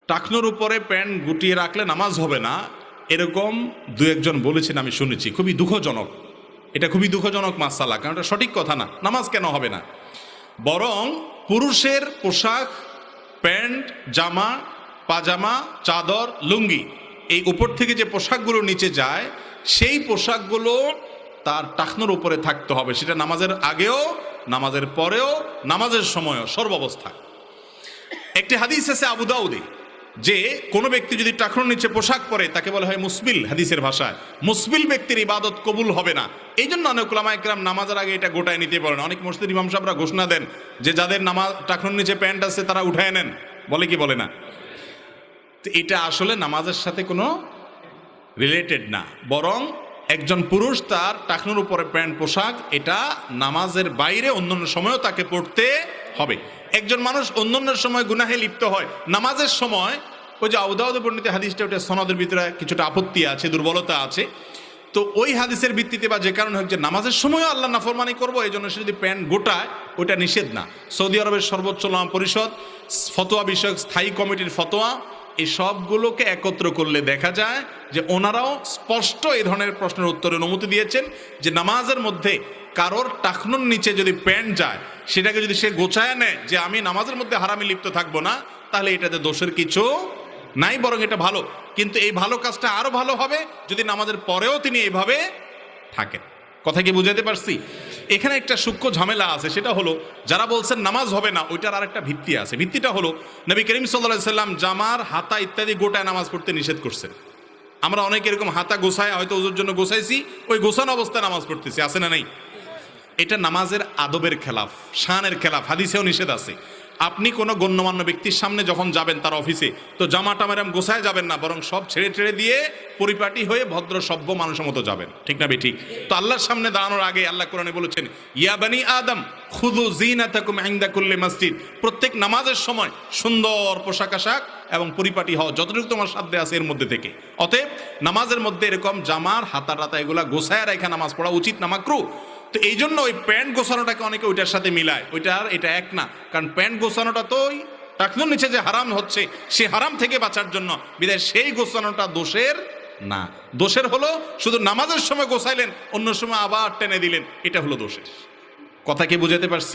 টাকনোর উপরে প্যান্ট গুটিয়ে রাখলে নামাজ হবে না, এরকম দু একজন বলেছেন, আমি শুনেছি। খুবই দুঃখজনক, এটা খুবই দুঃখজনক মাসালা, কারণ এটা সঠিক কথা না। নামাজ কেন হবে না? বরং পুরুষের পোশাক, প্যান্ট, জামা, পাজামা, চাদর, লুঙ্গি, এই উপর থেকে যে পোশাকগুলো নিচে যায়, সেই পোশাকগুলো তার টাকনোর উপরে থাকতে হবে। সেটা নামাজের আগেও, নামাজের পরেও, নামাজের সময়ও, সর্বাবস্থায়। একটি হাদিস আছে আবু দাউদে, যে কোনো ব্যক্তি যদি টাকনোর নিচে পোশাক পরে তাকে বলা হয় মুসবিল। হাদিসের ভাষায় মুসবিল ব্যক্তির ইবাদত কবুল হবে না। এই জন্য অনেক উলামা ইকরাম নামাজের আগে এটা গোটায় নিতে পারেন। অনেক মসজিদের ইমাম সাহেবরা ঘোষণা দেন যে যাদের নামাজ টাকনোর নিচে প্যান্ট আছে তারা উঠায় নেন, বলে কি বলে না? তো এটা আসলে নামাজের সাথে কোনো রিলেটেড না, বরং একজন পুরুষ তার টাকনোর উপরে প্যান্ট পোশাক, এটা নামাজের বাইরে অন্যান্য সময়ও তাকে পড়তে হবে। একজন মানুষ অন্যান্য সময় গুনাহে লিপ্ত হয়, নামাজের সময় ওই যে আবু দাউদ বর্ণিত হাদিসটা, ওটা সনদের ভিতরে কিছুটা আপত্তি আছে, দুর্বলতা আছে। তো ওই হাদিসের ভিত্তিতে বা যে কারণে হোক, যে নামাজের সময়ও আল্লাহ নাফরমানি করবো, এই জন্য সে যদি প্যান্ট গোটায়, ওইটা নিষেধ না। সৌদি আরবের সর্বোচ্চ উলামা পরিষদ, ফতোয়া বিষয়ক স্থায়ী কমিটির ফতোয়া, এই সবগুলোকে একত্র করলে দেখা যায় যে ওনারাও স্পষ্ট এই ধরনের প্রশ্নের উত্তরে অনুমতি দিয়েছেন যে নামাজের মধ্যে কারোর টাকনুর নিচে যদি প্যান্ট যায়, সেটাকে যদি সে গোছায় নেয় যে আমি নামাজের মধ্যে হারামে লিপ্ত থাকবো না, তাহলে এটাতে দোষের কিছু নাই, বরং এটা ভালো। কিন্তু এই ভালো কাজটা আরো ভালো হবে যদি নামাজের পরেও তিনি এইভাবে থাকেন। কথা কি বুঝাতে পারছি? এখানে একটা সূক্ষ্ম ঝামেলা আছে, সেটা হলো যারা বলছেন নামাজ হবে না, ওইটার আরেকটা ভিত্তি আছে। ভিত্তিটা হলো নবী করিম সাল্লাল্লাহু আলাইহি সাল্লাম জামার হাতা ইত্যাদি গোটায় নামাজ পড়তে নিষেধ করছেন। আমরা অনেকে এরকম হাতা গোছায়, হয়তো ওজুর জন্য গোছাইছি, ওই গোছানো অবস্থায় নামাজ পড়তেছি, আছে না নাই? এটা নামাজের আদবের খেলাফ, শানের খেলাফ, হাদিসেও নিষেধ আছে। আপনি কোনো গণ্যমান্য ব্যক্তির সামনে যখন যাবেন তার অফিসে, তো জামাটা মেরাম গোছায় যাবেন না, বরং সব ছেড়ে ছেড়ে দিয়ে পরিপাটি হয়ে ভদ্র সভ্য মানুষের মতো যাবেন, ঠিক না ঠিক? তো আল্লাহর সামনে দাঁড়ানোর আগে আল্লাহ কোরআনে বলেছেন, ইয়া বানি আদম খুযু যিনাতাকুম ইনদা কুল্লি মসজিদ, প্রত্যেক নামাজের সময় সুন্দর পোশাক আশাক এবং পরিপাটি হও, যতটুকু তোমার সাধ্যে আছে এর মধ্যে থেকে। অতএব নামাজের মধ্যে এরকম জামার হাতা টাতা এগুলা গোছায় রেখে নামাজ পড়া উচিত না, মাকরুহ। তো এই জন্য ওই প্যান্ট গোছানোটাকে অনেকে ওইটার সাথে মিলায়, ওইটার এটা এক না। কারণ প্যান্ট গোছানোটা তো ওই টাকনুর নিচে যে হারাম হচ্ছে, সে হারাম থেকে বাঁচার জন্য, বিধায় সেই গোছানোটা দোষের না। দোষের হলো শুধু নামাজের সময় গোছাইলেন, অন্য সময় আবার টেনে দিলেন, এটা হলো দোষের। কথা কি বুঝাতে পারছি?